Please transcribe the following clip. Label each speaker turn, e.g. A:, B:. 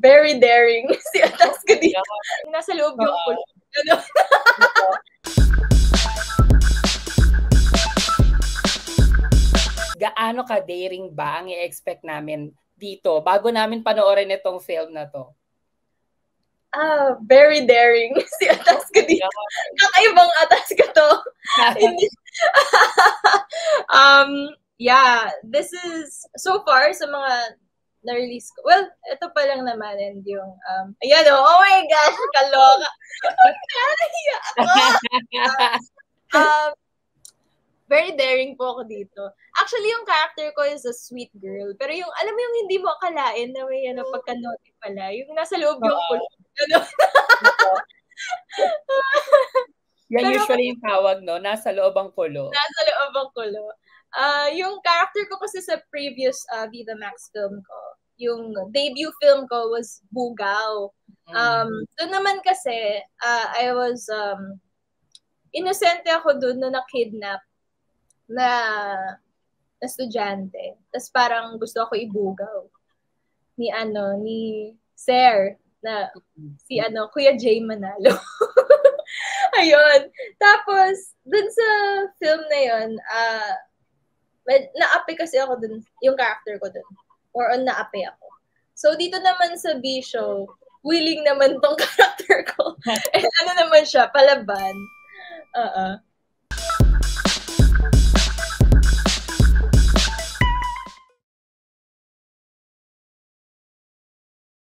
A: very daring si Atasca dito. Nasa loob yung kulong. Ano?
B: Gaano ka-daring ba ang i-expect namin dito bago namin panoorin itong film na to?
A: Very daring si Atasca dito. Kakaibang Atasca to. Yeah, this is, so far, sa mga na-release ko. Well, ito pa lang naman, and yung, ayan, oh my gosh, kaloka. Kaya ako. Very daring po ako dito. Actually, yung character ko is a sweet girl. Pero yung, alam mo yung hindi mo akalain na may pagka-naughty pala. Yung nasa loob yung kulong.
B: Yan pero, usually yung tawag, no? Nasa loob ang kulo.
A: Nasa loob ang kulo. Yung character ko kasi sa previous Viva Max film ko, yung debut film ko was Bugaw. Doon naman kasi, I was, inosente ako doon na na-kidnap na estudyante. Tapos parang gusto ako ibugaw ni Sir, na si Kuya Jay Manalo. Ayun. Tapos, dun sa film na yun, na-api kasi ako dun, yung character ko dun. Or na-api ako. So, dito naman sa B-show, willing naman tong character ko. And naman siya, palaban.